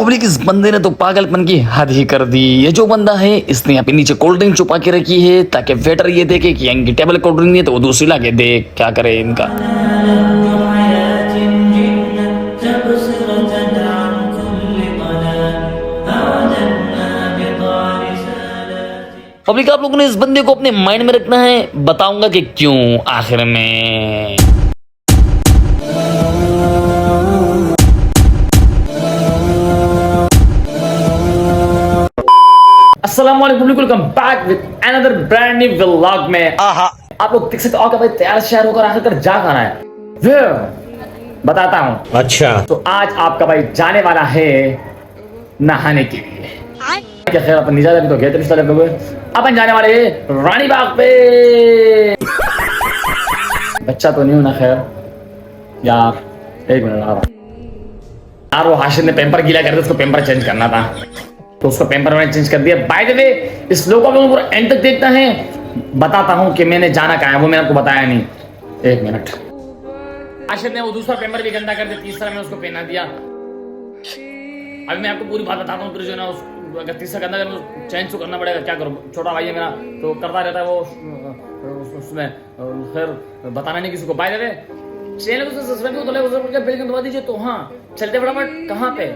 Public इस बंदे ने तो पागलपन की हद ही कर दी। ये जो बंदा है इसने अपने नीचे कोल्ड ड्रिंक छुपा के रखी है ताकि वेटर ये देखे कि यंग टेबल कोल्ड ड्रिंक नहीं है तो वो दूसरी लाके दे। क्या करे इनका। पब्लिक आप लोगों ने इस बंदे को अपने माइंड में रखना है, बताऊंगा कि क्यों आखिर में। अस्सलामुअलैकुम, welcome back with another brand new vlog में। आप लोग देख सकते हो भाई तैयार शहर होकर आखिर जा कहाँ है बताता हूँ। अच्छा, तो आज आपका भाई जाने वाला है नहाने के लिए। क्या खैर अपन निजा तो गए थे लोग, अपन जाने वाले हैं रानी बाग पे। बच्चा तो नहीं हूं ना खैर यार, एक मिनट यार, वो हाशिर ने पेपर गीला कर दिया, उसको पेपर चेंज करना था तो उसको पेपर मैंने चेंज कर दिया। बाय द वे इस लोगों को पूरा एंड तक देखना है, बताता हूँ कि मैंने जाना कहाँ है, वो मैंने आपको बताया नहीं। एक मिनट। आशिर ने वो दूसरा पेपर भी गंदा कर दिया, तीसरा मैं उसको पहना दिया। अभी मैं आपको पूरी बात बताता हूँ, फिर जो है ना अगर तीसरा गंदा कर चेंज तो करना पड़ेगा, क्या करूँ। छोटा भाई है मेरा तो करता रहता है वो उसमें, फिर बताना नहीं किसी को। बाय द वे चैनल को सब्सक्राइब तो ले बेल दबा दीजिए। तो हाँ चलते फटाफट, कहाँ पे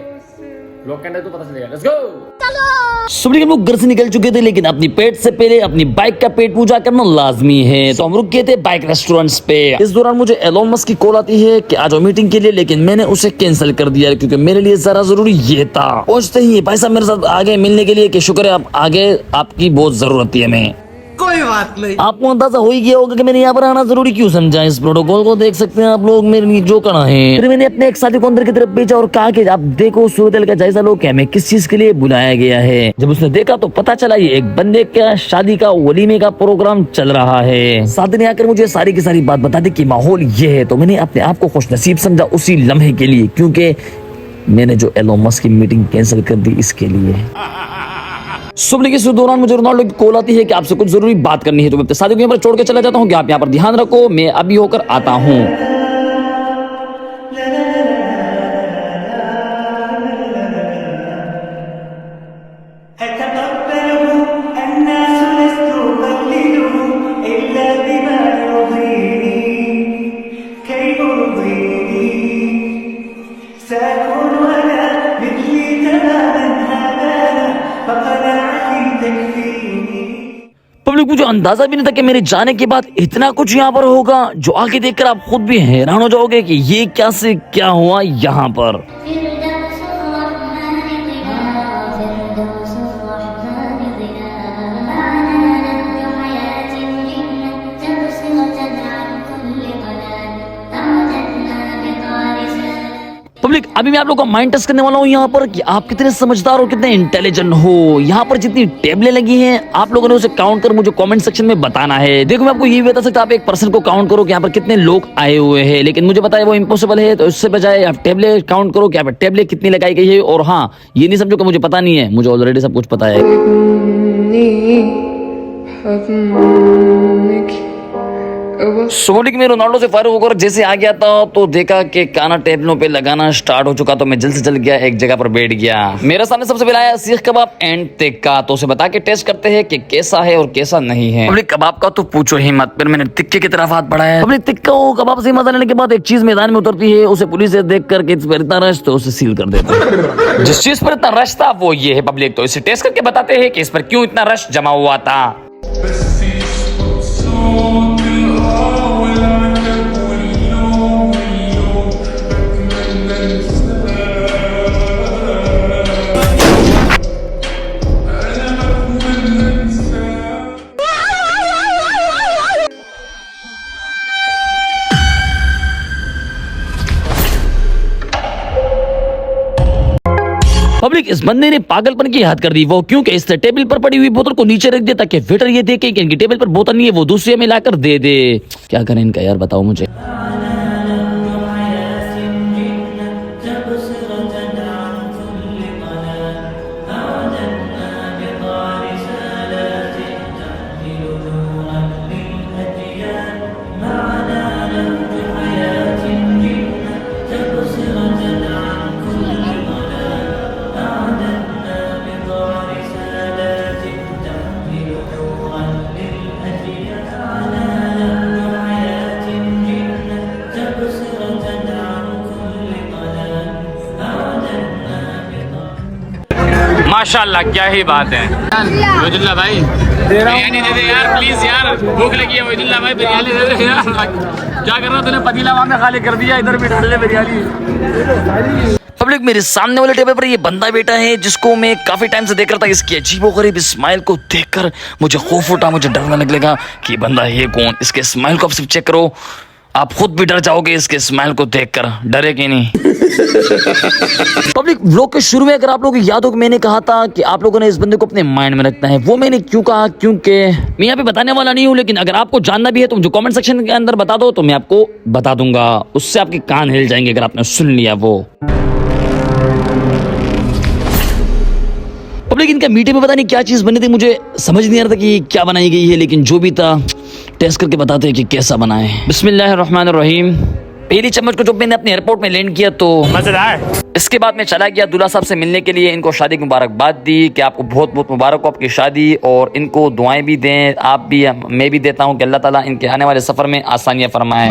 लोग कहते तो पता चलेगा। Let's go. सुबह हम लोग घर से निकल चुके थे, लेकिन अपनी पेट से पहले अपनी बाइक का पेट पूजा करना लाजमी है, तो हम रुक गए थे बाइक रेस्टोरेंट्स पे। इस दौरान मुझे एलोन मस्क की कॉल आती है कि आ जाओ मीटिंग के लिए, लेकिन मैंने उसे कैंसिल कर दिया क्योंकि मेरे लिए जरा जरूरी ये था। पहुंचते ही भाई साहब मेरे साथ आगे मिलने के लिए कि शुक्र है आप आगे, आपकी बहुत जरूरत है हमें। कोई बात नहीं। आपको अंदाजा हो ही गया होगा कि मैंने यहाँ पर आना जरूरी क्यों समझा। इस प्रोटोकॉल को देख सकते हैं आप लोग, मेरे लिए जो करना है। फिर मैंने अपने एक साथी को अंदर की तरफ भेजा और कहा कि आप देखो सूरत का जायजा लो कि हमें किस चीज के लिए बुलाया गया है। जब उसने देखा तो पता चला ये एक बंदे का शादी का वलीमे का प्रोग्राम चल रहा है। साथी ने आकर मुझे सारी की सारी बात बता दी कि माहौल ये है, तो मैंने अपने आप को खुश नसीब समझा उसी लम्हे के लिए, क्योंकि मैंने जो एलोन मस्क की मीटिंग कैंसिल कर दी इसके लिए। सुबह के इस दौरान मुझे रोनाल्डो की कॉल आती है कि आपसे कुछ जरूरी बात करनी है, तो मैं अपने साथियों को यहाँ पर छोड़ के चला जाता हूँ कि आप यहाँ पर ध्यान रखो, मैं अभी होकर आता हूँ। पब्लिक मुझे अंदाजा भी नहीं था कि मेरे जाने के बाद इतना कुछ यहाँ पर होगा, जो आगे देखकर आप खुद भी हैरान हो जाओगे कि ये क्या से क्या हुआ यहाँ पर। पब्लिक अभी मैं आप लोगों का माइंड टेस्ट करने वाला हूँ यहाँ पर कि आप कितने समझदार और कितने इंटेलिजेंट हो। यहाँ पर जितनी टेबलें लगी हैं आप लोगों ने उसे काउंट कर मुझे कमेंट सेक्शन में बताना है। देखो मैं आपको ये भी बता सकता, आप एक पर्सन को काउंट करो कि यहाँ पर कितने लोग आए हुए हैं, लेकिन मुझे पता है वो इम्पॉसिबल है, तो इससे बजाय आप टेबलें काउंट करो कि यहाँ पर टेबलें कितनी लगाई गई है। और हाँ ये नहीं समझो कि मुझे पता नहीं है, मुझे ऑलरेडी सब कुछ पता है। सोनिक में रोनाल्डो से फायर होकर जैसे आ गया था तो देखा कि खाना टेबलों पे लगाना स्टार्ट हो चुका, तो मैं जल्द से जल्द गया एक जगह पर बैठ गया। मेरे सामने सबसे पहले आया सीख कबाब एंड टिक्का, तो उसे बता के टेस्ट करते हैं कि कैसा है और कैसा नहीं है। अपने कबाब का तो पूछो ही मत, फिर मैंने टिक्के की तरफ हाथ बढ़ाया। अपने टिक्का वो कबाब से मजा लेने के बाद एक चीज मैदान में उतरती है, उसे पुलिस से देख कर इतना रश, तो उसे सील कर देता। जिस चीज पर इतना रश था वो ये है पब्लिक, तो इसे टेस्ट करके बताते हैं कि इस पर क्यों इतना रश जमा हुआ था। पब्लिक पब्लिक इस बंदे ने पागलपन की हद कर दी। वो क्योंकि इसने टेबल पर पड़ी हुई बोतल को नीचे रख दिया ताकि वेटर ये देखे कि इनकी टेबल पर बोतल नहीं है, वो दूसरे में लाकर दे दे। क्या करें इनका यार, बताओ मुझे। माशाल्लाह, क्या ही बात है। वहीदुल्ला भाई बिरयानी दे दे यार प्लीज यार, भूख लगी है। वहीदुल्ला भाई बिरयानी दे दे यार। क्या कर रहा तूने, पतीला वहां में खाली कर दिया, इधर भी डाल ले बिरयानी। पब्लिक मेरे सामने वाले टेबल पर ये बंदा बैठा है जिसको मैं काफी टाइम से देख रहा था। इसकी अजीबोगरीब स्माइल को देखकर मुझे खौफ उठा, मुझे डरने लगेगा कि ये बंदा है कौन। इसके स्माइल को आप सिर्फ चेक करो, आप खुद भी डर जाओगे इसके स्माइल को देखकर। डरे कि नहीं? पब्लिक व्लॉग के शुरू में अगर आप लोगों को याद हो कि मैंने कहा था कि आप लोगों ने इस बंदे को अपने माइंड में रखना है, वो मैंने क्यों कहा, क्योंकि मैं यहाँ पे बताने वाला नहीं हूँ, लेकिन अगर आपको जानना भी है तो मुझे कमेंट सेक्शन के अंदर बता दो, तो मैं आपको बता दूंगा। उससे आपके कान हिल जाएंगे अगर आपने सुन लिया वो। पब्लिक इनका मीठे में पता नहीं क्या चीज बनी थी, मुझे समझ नहीं आ रहा था कि क्या बनाई गई है, लेकिन जो भी था टेस्ट करके बताते हैं कि कैसा बना है। बिस्मिल्लाहिर्रहमानिर्रहीम। पहली चम्मच को जब मैंने अपने एयरपोर्ट में लैंड किया तो मजेदार। इसके बाद मैं चला गया दूल्हा साहब से मिलने के लिए, इनको शादी की मुबारकबाद दी कि आपको बहुत बहुत मुबारक हो आपकी शादी, और इनको दुआएं भी दें, आप भी मैं भी देता हूं कि अल्लाह ताला इनके आने वाले सफर में आसानियां फरमाए।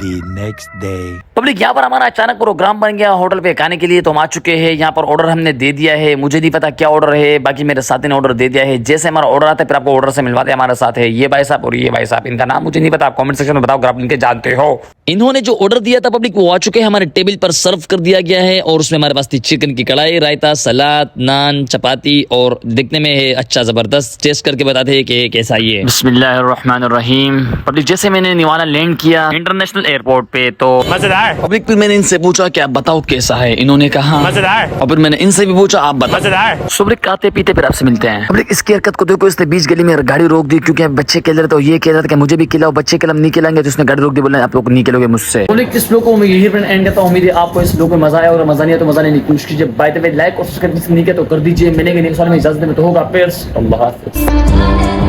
The next day. पब्लिक यहाँ पर हमारा अचानक प्रोग्राम बन गया होटल पे खाने के लिए, तो हम आ चुके हैं यहाँ पर। ऑर्डर हमने दे दिया है, मुझे नहीं पता क्या ऑर्डर है, बाकी मेरे साथी ने ऑर्डर दे दिया है। जैसे हमारा ऑर्डर आता है फिर आपको ऑर्डर से मिलवाते हैं। हमारे साथ है ये भाई साहब और ये भाई साहब, इनका नाम मुझे नहीं पता, आप कमेंट सेक्शन में बताओ अगर आप इनके जानते हो। इन्होंने जो ऑर्डर दिया था पब्लिक वो आ चुके हैं, हमारे टेबल पर सर्व कर दिया गया है, और उसमें हमारे पास थी चिकन की कढ़ाई, रायता, सलाद, नान, चपाती, और दिखने में है अच्छा जबरदस्त। टेस्ट करके बताते हैं कि कैसा ये। बिस्मिल्लाहिर्रहमानिर्रहीम। पब्लिक जैसे मैंने निवाला लैंड किया इंटरनेशनल एयरपोर्ट पे तो मजेदार। पब्लिक फिर मैंने इनसे पूछा कि आप बताओ कैसा है, इन्होंने कहा मजेदार। और फिर मैंने इनसे भी पूछा आप बताओ मजेदार। पब्लिक खाते पीते फिर आपसे मिलते हैं। पब्लिक इसकी हरकत को देखो, इसने बीच गली में गाड़ी रोक दी क्योंकि बच्चे खेल रहे थे, ये कह रहा था कि मुझे भी खिलाओ, बच्चे खिलाओ, नहीं खिलाएंगे, तो उसने गाड़ी रोक दी, बोला आप लोग नहीं खिलोगे मुझसे। इस ब्लॉग को मैं यही पर एंड करता हूं। उम्मीद है आपको इस ब्लॉग में मजा आया, और मजा नहीं आया तो मजा नहीं कोशिश कीजिए। बाय द वे लाइक और सब्सक्राइब नहीं किया तो कर दीजिए। मिलेंगे नेक्स्ट वाले में, इजाजत में तो होगा। पेयर्स, अल्लाह हाफिज़।